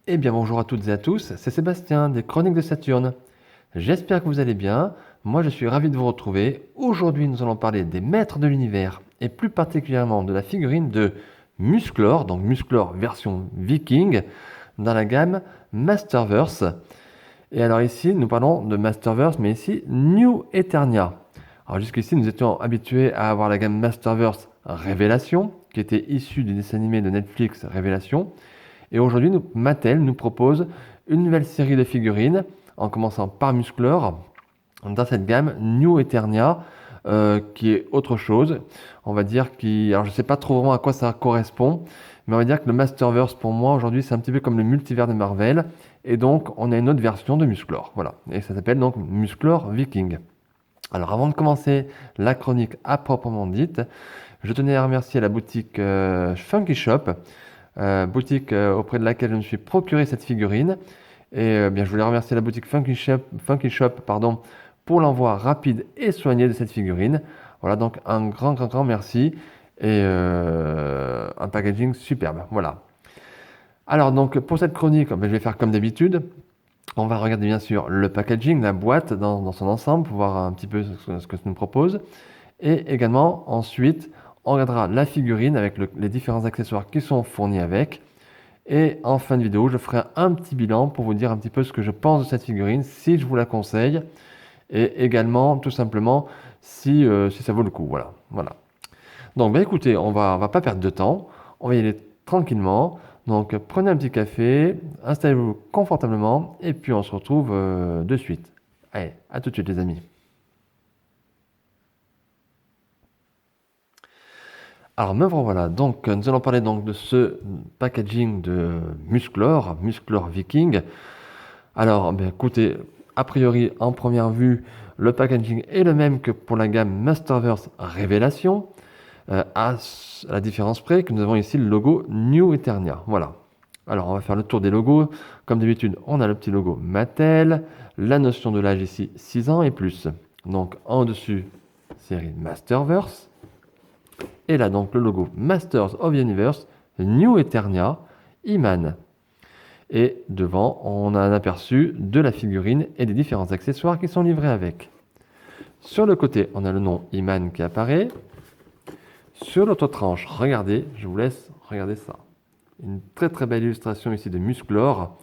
Eh bien bonjour à toutes et à tous, c'est Sébastien des Chroniques de Saturne. J'espère que vous allez bien, moi je suis ravi de vous retrouver. Aujourd'hui nous allons parler des maîtres de l'univers et plus particulièrement de la figurine de Musclor, donc Musclor version viking, dans la gamme Masterverse. Et alors ici nous parlons de Masterverse mais ici New Eternia. Alors jusqu'ici nous étions habitués à avoir la gamme Masterverse Révélation, qui était issue du dessin animé de Netflix Révélation. Et aujourd'hui, Mattel nous propose une nouvelle série de figurines, en commençant par Musclor, dans cette gamme New Eternia, qui est autre chose. On va dire alors je ne sais pas trop vraiment à quoi ça correspond, mais on va dire que le Masterverse, pour moi, aujourd'hui, c'est un petit peu comme le multivers de Marvel. Et donc, on a une autre version de Musclor. Voilà. Et ça s'appelle donc Musclor Viking. Alors, avant de commencer la chronique à proprement dite, je tenais à remercier la boutique Funky Shop, boutique auprès de laquelle je me suis procuré cette figurine. Et bien, je voulais remercier la boutique Funky Shop pardon, pour l'envoi rapide et soigné de cette figurine. Voilà, donc un grand merci et un packaging superbe. Voilà. Alors, donc, pour cette chronique, je vais faire comme d'habitude. On va regarder bien sûr le packaging, la boîte dans son ensemble pour voir un petit peu ce que ça nous propose. Et également, ensuite, on regardera la figurine avec les différents accessoires qui sont fournis avec. Et en fin de vidéo, je ferai un petit bilan pour vous dire un petit peu ce que je pense de cette figurine, si je vous la conseille, et également, tout simplement, si ça vaut le coup. Voilà. Voilà. Donc, bah, écoutez, on va pas perdre de temps. On va y aller tranquillement. Donc, prenez un petit café, installez-vous confortablement, et puis on se retrouve de suite. Allez, à tout de suite, les amis. Alors me voilà, donc nous allons parler donc de ce packaging de Musclor Viking. Alors ben, écoutez, a priori en première vue, le packaging est le même que pour la gamme Masterverse Révélation, à la différence près que nous avons ici le logo New Eternia. Voilà. Alors on va faire le tour des logos. Comme d'habitude, on a le petit logo Mattel, la notion de l'âge ici 6 ans et plus. Donc en dessus, série Masterverse. Et là donc le logo Masters of the Universe, New Eternia, Iman. Et devant, on a un aperçu de la figurine et des différents accessoires qui sont livrés avec. Sur le côté, on a le nom Iman qui apparaît. Sur l'autre tranche, regardez, je vous laisse regarder ça. Une très belle illustration ici de Musclor.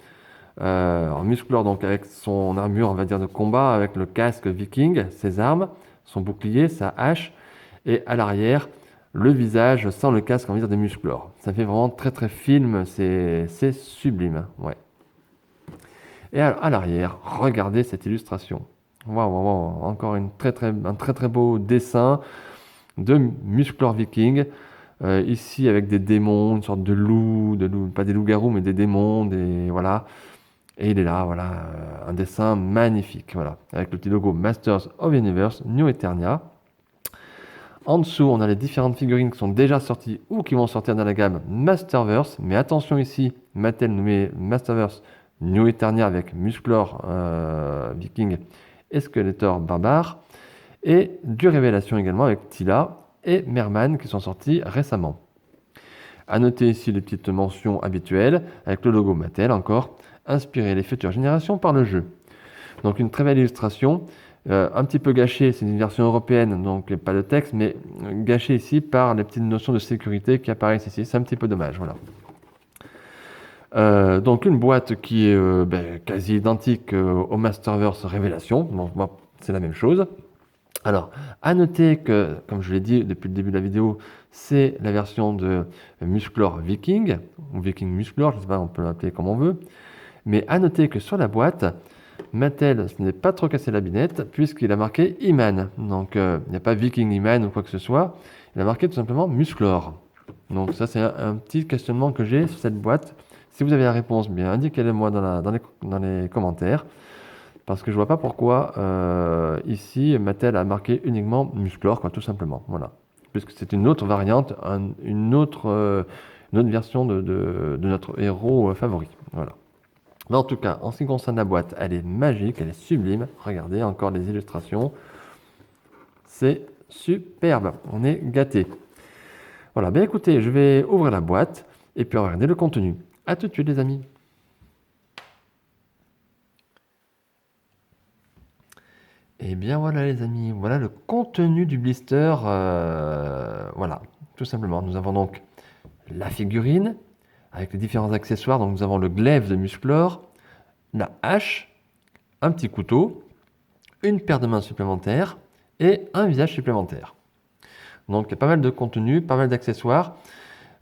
Musclor donc avec son armure, on va dire, de combat, avec le casque viking, ses armes, son bouclier, sa hache, et à l'arrière, le visage sans le casque, on va dire, de Musclor. Ça fait vraiment très film, c'est sublime. Ouais. Et à l'arrière, regardez cette illustration. Waouh, encore un très beau dessin de Musclor Viking. Ici avec des démons, une sorte de loup, pas des loups-garous, mais des démons, voilà. Et il est là, voilà, un dessin magnifique, voilà, avec le petit logo Masters of Universe, New Eternia. En dessous, on a les différentes figurines qui sont déjà sorties ou qui vont sortir dans la gamme Masterverse. Mais attention ici, Mattel nous met Masterverse New Eternia avec Musclor Viking et Skeletor Barbare. Et du Révélation également avec Tila et Merman qui sont sortis récemment. A noter ici les petites mentions habituelles avec le logo Mattel encore, inspirer les futures générations par le jeu. Donc une très belle illustration. Un petit peu gâché, c'est une version européenne, donc pas de texte, mais gâché ici par les petites notions de sécurité qui apparaissent ici. C'est un petit peu dommage, voilà. Donc une boîte qui est quasi identique au Masterverse Révélation. Bon, c'est la même chose. Alors, à noter que, comme je l'ai dit depuis le début de la vidéo, c'est la version de Musclor Viking, ou Viking Musclor, je ne sais pas, on peut l'appeler comme on veut. Mais à noter que sur la boîte, Mattel ce n'est pas trop cassé la binette puisqu'il a marqué Iman. Donc il n'y a pas Viking Iman ou quoi que ce soit. Il a marqué tout simplement Musclor. Donc ça c'est un petit questionnement que j'ai sur cette boîte. Si vous avez la réponse, bien indiquez-le moi dans les commentaires. Parce que je vois pas pourquoi ici Mattel a marqué uniquement Musclor, quoi, tout simplement. Voilà. Puisque c'est une autre variante, une autre version de notre héros favori. Voilà. Mais en tout cas, en ce qui concerne la boîte, elle est magique, elle est sublime. Regardez, encore des illustrations. C'est superbe, on est gâtés. Voilà, bien écoutez, je vais ouvrir la boîte et puis regarder le contenu. A tout de suite les amis. Et bien voilà les amis, voilà le contenu du blister. Voilà, tout simplement. Nous avons donc la figurine avec les différents accessoires. Donc nous avons le glaive de Musclor, la hache, un petit couteau, une paire de mains supplémentaires et un visage supplémentaire. Donc il y a pas mal de contenu, pas mal d'accessoires.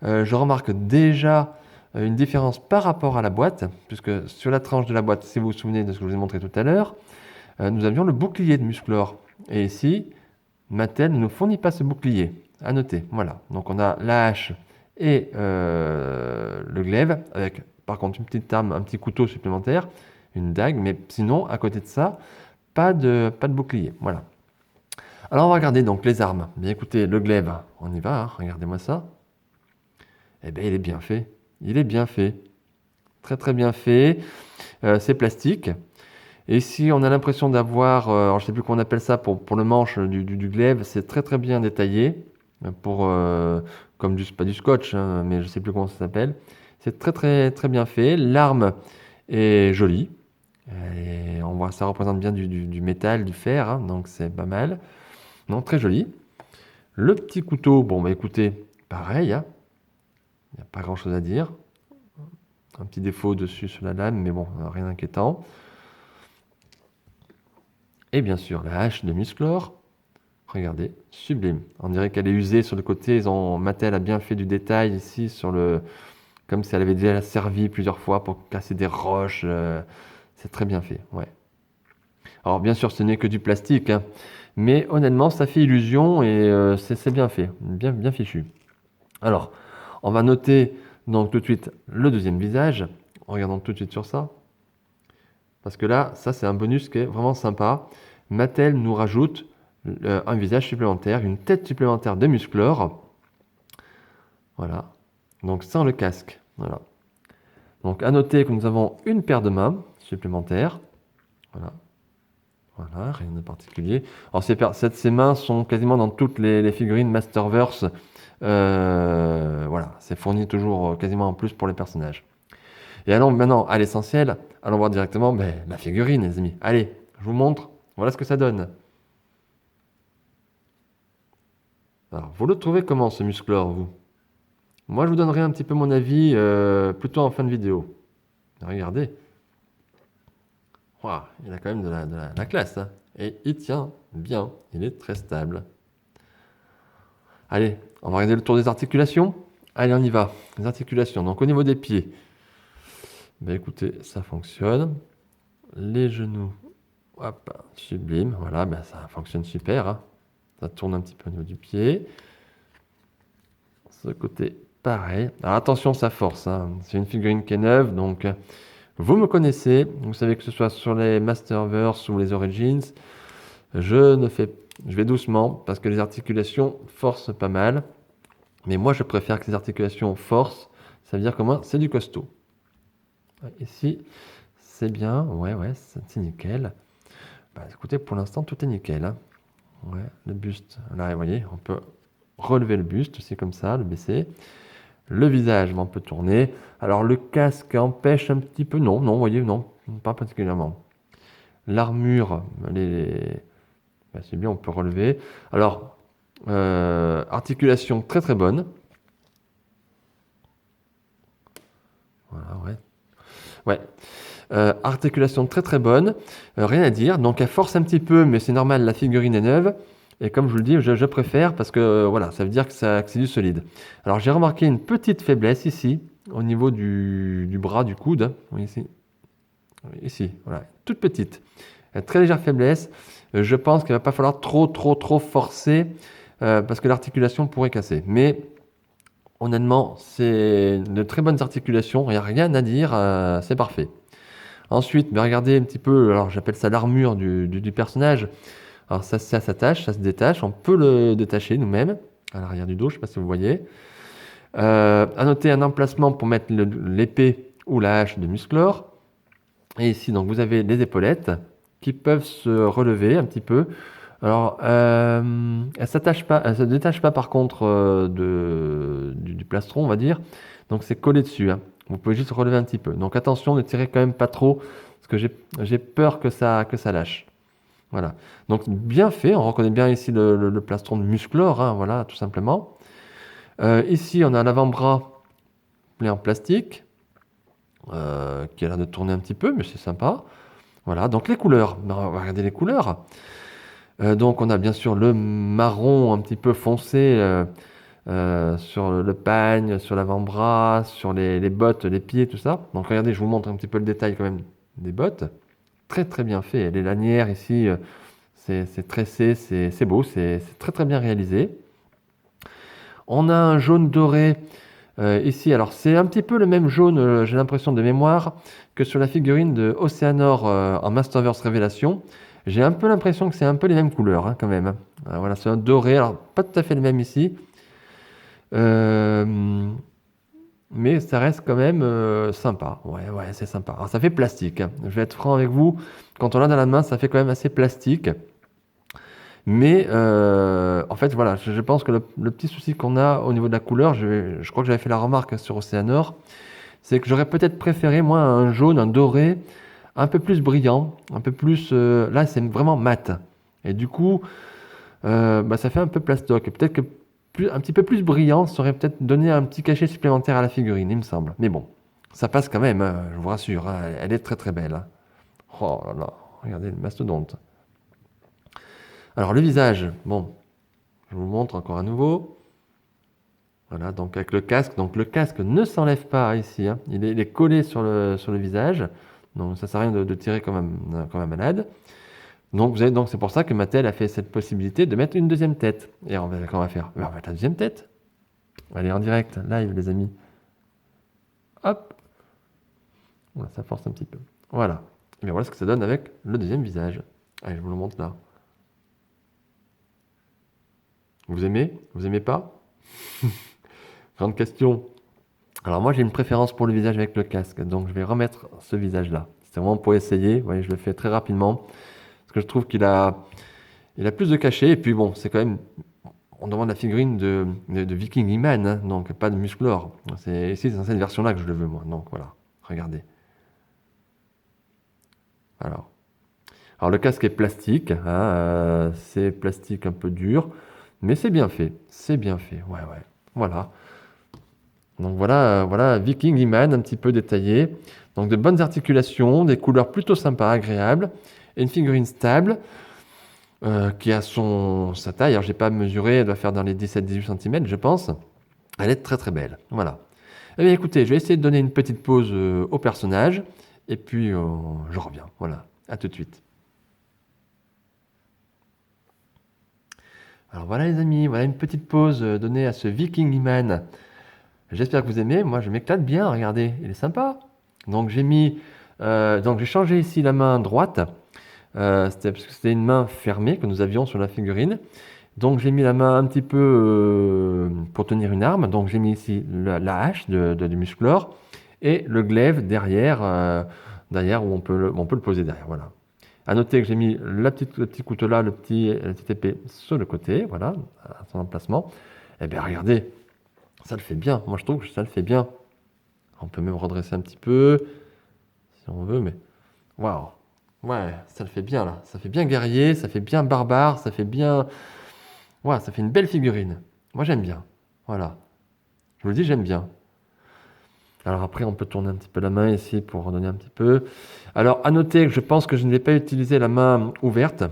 Je remarque déjà une différence par rapport à la boîte, puisque sur la tranche de la boîte, si vous vous souvenez de ce que je vous ai montré tout à l'heure, nous avions le bouclier de Musclor. Et ici, Mattel ne nous fournit pas ce bouclier. À noter, voilà. Donc on a la hache et le glaive, avec par contre une petite arme, un petit couteau supplémentaire, une dague, mais sinon, à côté de ça, pas de bouclier. Voilà. Alors on va regarder donc les armes. Bien écoutez, le glaive, on y va, hein, regardez-moi ça. Eh bien, il est bien fait. Il est bien fait. Très très bien fait. C'est plastique. Et ici, on a l'impression d'avoir, alors je ne sais plus comment on appelle ça pour le manche du glaive, c'est très très bien détaillé, pour, comme pas du scotch, hein, mais je ne sais plus comment ça s'appelle. C'est très très très bien fait. L'arme est jolie. Et on voit, ça représente bien du métal, du fer, hein, donc c'est pas mal. Non, très joli. Le petit couteau, bon bah écoutez, pareil, hein, il n'y a pas grand chose à dire. Un petit défaut dessus sur la lame, mais bon, rien d'inquiétant. Et bien sûr, la hache de Musclor. Regardez, sublime. On dirait qu'elle est usée sur le côté. Mattel a bien fait du détail ici sur le, comme si elle avait déjà servi plusieurs fois pour casser des roches. C'est très bien fait, ouais. Alors bien sûr, ce n'est que du plastique, hein, mais honnêtement, ça fait illusion et c'est bien fait, bien, bien fichu. Alors, on va noter donc tout de suite le deuxième visage. Regardons tout de suite sur ça. Parce que là, ça c'est un bonus qui est vraiment sympa. Mattel nous rajoute un visage supplémentaire, une tête supplémentaire de Musclor. Voilà. Donc sans le casque. Voilà. Donc à noter que nous avons une paire de mains supplémentaires. Voilà. Voilà, rien de particulier. Alors ces mains sont quasiment dans toutes les figurines Masterverse. Voilà, c'est fourni toujours quasiment en plus pour les personnages. Et allons maintenant à l'essentiel. Allons voir directement la figurine, les amis. Allez, je vous montre. Voilà ce que ça donne. Alors, vous le trouvez comment ce Musclor, vous? Moi, je vous donnerai un petit peu mon avis plutôt en fin de vidéo. Regardez. Waouh, il a quand même de la classe, hein. Et il tient bien. Il est très stable. Allez, on va regarder le tour des articulations. Allez, on y va. Les articulations. Donc, au niveau des pieds. Écoutez, ça fonctionne. Les genoux. Hop, sublime. Voilà, ça fonctionne super, hein. Ça tourne un petit peu au niveau du pied. Ce côté, pareil. Alors attention, ça force, hein. C'est une figurine qui est neuve, donc vous me connaissez. Vous savez que ce soit sur les Masterverse ou les Origins, je vais doucement parce que les articulations forcent pas mal. Mais moi, je préfère que les articulations forcent. Ça veut dire que moi, c'est du costaud. Ici, c'est bien. Ouais, c'est nickel. Écoutez, pour l'instant, tout est nickel, hein. Ouais, le buste. Là, vous voyez, on peut relever le buste, c'est comme ça, le baisser. Le visage, on peut tourner. Alors, le casque empêche un petit peu. Non, vous voyez, non, pas particulièrement. L'armure, c'est bien, on peut relever. Alors, articulation très très bonne. Voilà, ouais. Ouais. Articulation très très bonne. Rien à dire. Donc, elle force un petit peu, mais c'est normal, la figurine est neuve. Et comme je vous le dis, je préfère parce que voilà, ça veut dire que c'est du solide. Alors j'ai remarqué une petite faiblesse ici, au niveau du bras, du coude. Oui, ici, voilà, toute petite. Très légère faiblesse. Je pense qu'il ne va pas falloir trop forcer parce que l'articulation pourrait casser. Mais honnêtement, c'est de très bonnes articulations, il n'y a rien à dire, c'est parfait. Ensuite, regardez un petit peu, alors j'appelle ça l'armure du personnage. Alors ça s'attache, ça se détache, on peut le détacher nous-mêmes, à l'arrière du dos, je ne sais pas si vous voyez. À noter un emplacement pour mettre l'épée ou la hache de Musclor. Et ici, donc, vous avez les épaulettes qui peuvent se relever un petit peu. Alors, elles ne se détachent pas par contre du plastron, on va dire. Donc c'est collé dessus, hein. Vous pouvez juste relever un petit peu. Donc attention, ne tirez quand même pas trop, parce que j'ai peur que ça lâche. Voilà. Donc bien fait, on reconnaît bien ici le plastron de Musclor, hein, voilà, tout simplement. Ici, on a l'avant-bras plié en plastique, qui a l'air de tourner un petit peu, mais c'est sympa. Voilà, donc les couleurs. On va regarder les couleurs. Donc on a bien sûr le marron un petit peu foncé sur le pagne, sur l'avant-bras, sur les bottes, les pieds, tout ça. Donc regardez, je vous montre un petit peu le détail quand même des bottes. Très très bien fait. Les lanières ici, c'est tressé, c'est beau, c'est très très bien réalisé. On a un jaune doré ici. Alors c'est un petit peu le même jaune, j'ai l'impression de mémoire, que sur la figurine de Oceanor en Masterverse Révélation. J'ai un peu l'impression que c'est un peu les mêmes couleurs hein, quand même, hein. Voilà, c'est un doré, alors pas tout à fait le même ici. Euh, mais ça reste quand même sympa. Ouais, ouais, c'est sympa. Alors ça fait plastique, hein. Je vais être franc avec vous. Quand on l'a dans la main, ça fait quand même assez plastique. Mais en fait, voilà, je pense que le petit souci qu'on a au niveau de la couleur, je crois que j'avais fait la remarque sur Oceanor, c'est que j'aurais peut-être préféré, moi, un jaune, un doré, un peu plus brillant, un peu plus... là, c'est vraiment mat. Et du coup, bah, ça fait un peu plastoc. Et peut-être que un petit peu plus brillant, ça aurait peut-être donné un petit cachet supplémentaire à la figurine, il me semble. Mais bon, ça passe quand même, hein, je vous rassure, hein, elle est très très belle, hein. Oh là là, regardez le mastodonte. Alors le visage, bon, je vous montre encore à nouveau. Voilà, donc avec le casque. Donc le casque ne s'enlève pas ici, hein. Il est collé sur le visage. Donc ça sert à rien de tirer comme un malade. Donc vous avez, donc c'est pour ça que Mattel a fait cette possibilité de mettre une deuxième tête. Et on va faire? On va mettre la deuxième tête. Allez en direct, live les amis. Hop. Voilà, ça force un petit peu. Voilà. Et bien voilà ce que ça donne avec le deuxième visage. Allez, je vous le montre là. Vous aimez? Vous aimez pas? Grande question. Alors moi j'ai une préférence pour le visage avec le casque, donc je vais remettre ce visage-là. C'est vraiment pour essayer. Vous voyez, je le fais très rapidement parce que je trouve qu'il a plus de cachet et puis bon, c'est quand même on demande la figurine de Viking Iman, hein, donc pas de Musclor. C'est ici c'est dans cette version-là que je le veux moi. Donc voilà, regardez. Alors, alors le casque est plastique, hein, c'est plastique un peu dur, mais c'est bien fait. C'est bien fait. Ouais ouais. Voilà. Donc voilà, voilà Viking Iman un petit peu détaillé. Donc de bonnes articulations, des couleurs plutôt sympas, agréables, et une figurine stable qui a sa taille. Alors j'ai pas mesuré, elle doit faire dans les 17-18 cm, je pense. Elle est très très belle. Voilà. Eh bien écoutez, je vais essayer de donner une petite pause au personnage, et puis je reviens. Voilà. À tout de suite. Alors voilà les amis, voilà une petite pause donnée à ce Viking Iman. J'espère que vous aimez. Moi, je m'éclate bien. Regardez, il est sympa. Donc, j'ai changé ici la main droite. Parce que c'était une main fermée que nous avions sur la figurine. Donc, j'ai mis la main un petit peu pour tenir une arme. Donc, j'ai mis ici la hache du Musclor et le glaive derrière où on peut le poser derrière. Voilà. À noter que j'ai mis le petit couteau là, la petite épée sur le côté. Voilà, à son emplacement. Eh bien, regardez. Ça le fait bien, moi je trouve que ça le fait bien. On peut même redresser un petit peu, si on veut, mais waouh! Ouais, ça le fait bien là. Ça fait bien guerrier, ça fait bien barbare, ça fait bien. Ouais, ça fait une belle figurine. Moi j'aime bien. Voilà. Je vous le dis, j'aime bien. Alors après, on peut tourner un petit peu la main ici pour redonner un petit peu. Alors, à noter que je pense que je ne vais pas utiliser la main ouverte.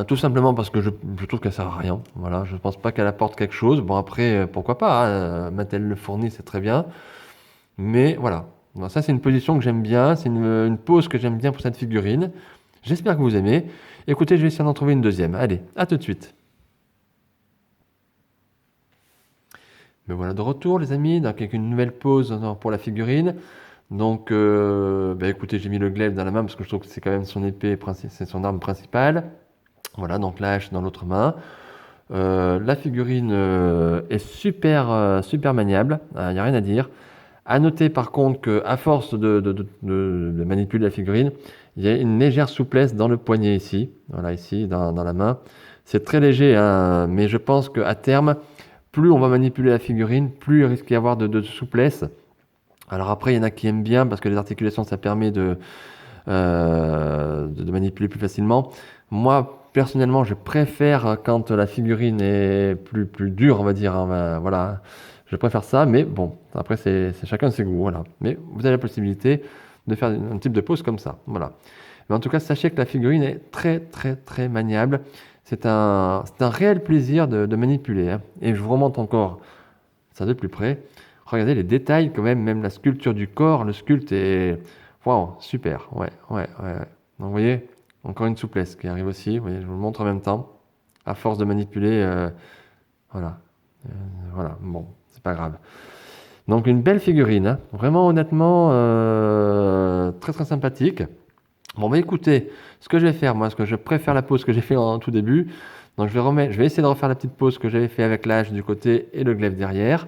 Tout simplement parce que je trouve qu'elle sert à rien. Voilà, je ne pense pas qu'elle apporte quelque chose. Bon après, pourquoi pas, hein, Mattel le fournit, c'est très bien. Mais voilà. Bon, ça c'est une position que j'aime bien, c'est une pose que j'aime bien pour cette figurine. J'espère que vous aimez. Écoutez, je vais essayer d'en trouver une deuxième. Allez, à tout de suite. Me voilà de retour les amis, donc avec une nouvelle pose pour la figurine. Donc bah, écoutez, j'ai mis le glaive dans la main parce que je trouve que c'est quand même son épée, c'est son arme principale. Voilà, donc la hache dans l'autre main. La figurine est super maniable, il n'y a rien à dire. À noter par contre qu'à force de manipuler la figurine, il y a une légère souplesse dans le poignet ici, voilà ici dans la main. C'est très léger, hein, mais je pense qu'à terme, plus on va manipuler la figurine, plus il risque d'y avoir de souplesse. Alors après, il y en a qui aiment bien parce que les articulations, ça permet de manipuler plus facilement. Moi, personnellement, je préfère quand la figurine est plus dure, on va dire, hein, voilà, je préfère ça, mais bon, après, c'est chacun ses goûts, voilà. Mais vous avez la possibilité de faire un type de pose comme ça, voilà. Mais en tout cas, sachez que la figurine est très, très, très maniable. C'est un réel plaisir de manipuler, hein. Et je vous remonte encore ça de plus près. Regardez les détails quand même la sculpture du corps, le sculpte est... Waouh, super, ouais, ouais, ouais, ouais. Donc vous voyez, encore une souplesse qui arrive aussi, vous voyez, je vous le montre en même temps. À force de manipuler, voilà, Euh, voilà, bon, c'est pas grave. Donc une belle figurine, hein. Vraiment honnêtement, très très sympathique. Bon bah écoutez, ce que je vais faire, moi, ce que je préfère la pose que j'ai fait en tout début, donc je vais essayer de refaire la petite pose que j'avais fait avec l'âge du côté et le glaive derrière.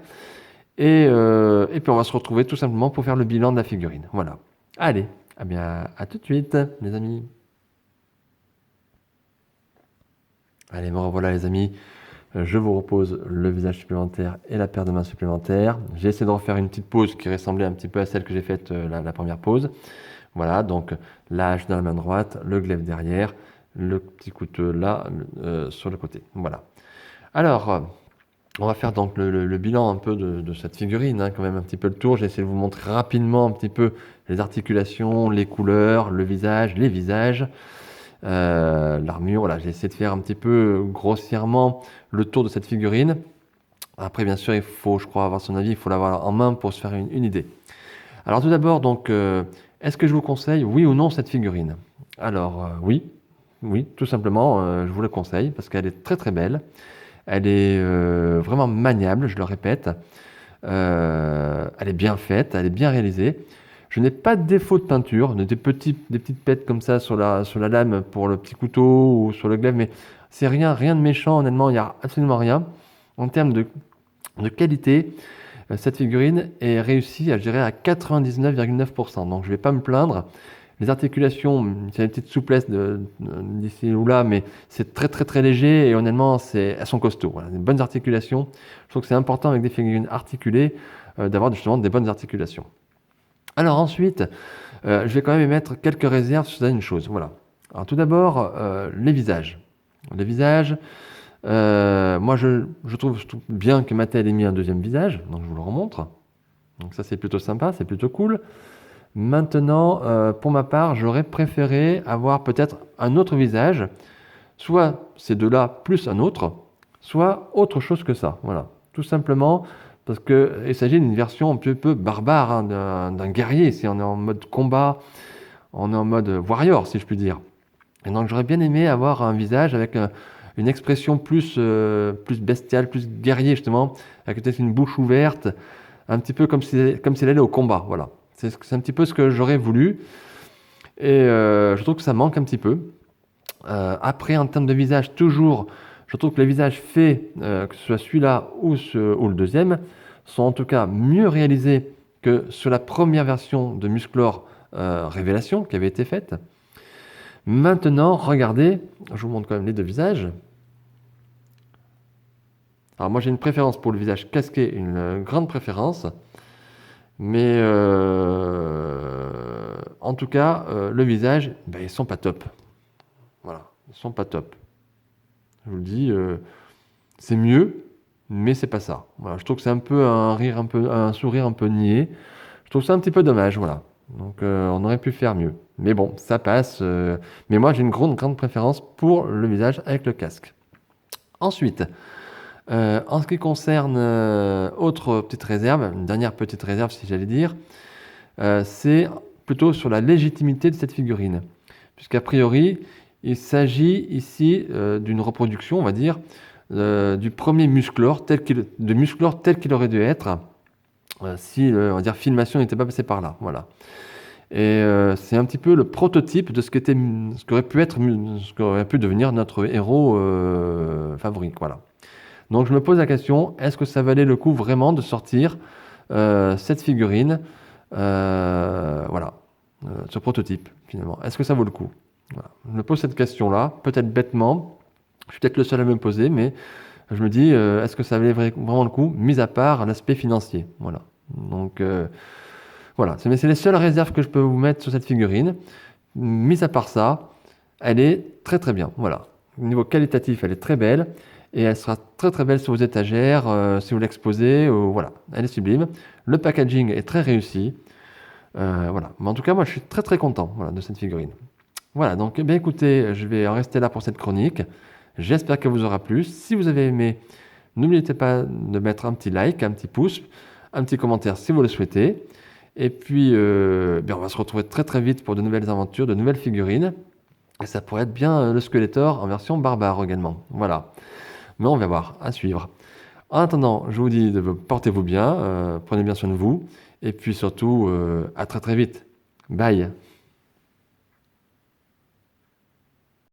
Et puis on va se retrouver tout simplement pour faire le bilan de la figurine. Voilà. Allez, eh bien, à tout de suite, les amis. Allez, me revoilà, les amis. Je vous repose le visage supplémentaire et la paire de mains supplémentaire. J'ai essayé de refaire une petite pose qui ressemblait un petit peu à celle que j'ai faite la première pose. Voilà, donc la hache dans la main droite, le glaive derrière, le petit couteau là sur le côté. Voilà. Alors, on va faire donc le bilan un peu de cette figurine, hein, quand même un petit peu le tour. J'ai essayé de vous montrer rapidement un petit peu les articulations, les couleurs, le visage, les visages, l'armure. Voilà, j'ai essayé de faire un petit peu grossièrement le tour de cette figurine. Après, bien sûr, il faut, je crois, avoir son avis, il faut l'avoir en main pour se faire une idée. Alors tout d'abord, donc, est-ce que je vous conseille, oui ou non, cette figurine? Alors, oui, oui, tout simplement, je vous la conseille parce qu'elle est très très belle. Elle est vraiment maniable, je le répète. Elle est bien faite, elle est bien réalisée. Je n'ai pas de défaut de peinture, des petites pètes comme ça sur la lame pour le petit couteau ou sur le glaive, mais c'est rien de méchant, honnêtement, il n'y a absolument rien. En termes de qualité, cette figurine est réussie, je dirais, à 99,9%. Donc je ne vais pas me plaindre. Les articulations, c'est une petite souplesse d'ici ou là, mais c'est très très très léger et honnêtement, elles sont costauds. Voilà, des bonnes articulations. Je trouve que c'est important avec des figurines articulées d'avoir justement des bonnes articulations. Alors ensuite, je vais quand même émettre quelques réserves sur une chose. Voilà. Alors tout d'abord, les visages. Les visages, moi je trouve bien que Mattel ait mis un deuxième visage, donc je vous le remontre. Donc ça c'est plutôt sympa, c'est plutôt cool. Maintenant, pour ma part, j'aurais préféré avoir peut-être un autre visage, soit ces deux-là plus un autre, soit autre chose que ça. Voilà, tout simplement parce qu'il s'agit d'une version un peu barbare, hein, d'un guerrier. Si on est en mode combat, on est en mode warrior, si je puis dire. Et donc j'aurais bien aimé avoir un visage avec une expression plus bestiale, plus guerrier justement, avec peut-être une bouche ouverte, un petit peu comme s'il allait au combat. Voilà. C'est un petit peu ce que j'aurais voulu. Et je trouve que ça manque un petit peu. Après, en termes de visage, toujours, je trouve que les visages faits, que ce soit celui-là ou le deuxième, sont en tout cas mieux réalisés que sur la première version de Musclor Révélation qui avait été faite. Maintenant, regardez, je vous montre quand même les deux visages. Alors moi j'ai une préférence pour le visage casqué, une grande préférence. Mais en tout cas, le visage, ben, ils sont pas top. Voilà, ils sont pas top. Je vous le dis, c'est mieux, mais c'est pas ça. Voilà, je trouve que c'est un peu un sourire un peu niais. Je trouve ça un petit peu dommage, voilà. Donc on aurait pu faire mieux. Mais bon, ça passe. Mais moi j'ai une grande préférence pour le visage avec le casque. Ensuite, en ce qui concerne autre petite réserve, une dernière petite réserve si j'allais dire, c'est plutôt sur la légitimité de cette figurine. Puisqu'a priori, il s'agit ici d'une reproduction, on va dire, du premier Musclor tel qu'il aurait dû être si, on va dire, Filmation n'était pas passé par là. Voilà. Et c'est un petit peu le prototype de ce qu'aurait pu devenir notre héros favori. Voilà. Donc je me pose la question, est-ce que ça valait le coup vraiment de sortir cette figurine, voilà, ce prototype finalement? Est-ce que ça vaut le coup? Voilà. Je me pose cette question-là, peut-être bêtement, je suis peut-être le seul à me poser, mais je me dis, est-ce que ça valait vraiment le coup, mis à part l'aspect financier? Voilà. Donc voilà, c'est les seules réserves que je peux vous mettre sur cette figurine. Mis à part ça, elle est très très bien. Voilà. Au niveau qualitatif, elle est très belle et elle sera très très belle sur vos étagères si vous l'exposez. Voilà, elle est sublime. Le packaging est très réussi. Voilà. Mais en tout cas, moi, je suis très très content voilà, de cette figurine. Voilà, donc eh bien écoutez, je vais en rester là pour cette chronique. J'espère qu'elle vous aura plu. Si vous avez aimé, n'oubliez pas de mettre un petit like, un petit pouce, un petit commentaire si vous le souhaitez. Et puis, bien, on va se retrouver très très vite pour de nouvelles aventures, de nouvelles figurines. Et ça pourrait être bien le Skeletor en version barbare également. Voilà. Mais on va voir, à suivre. En attendant, je vous dis de portez-vous bien, prenez bien soin de vous. Et puis surtout, à très très vite. Bye.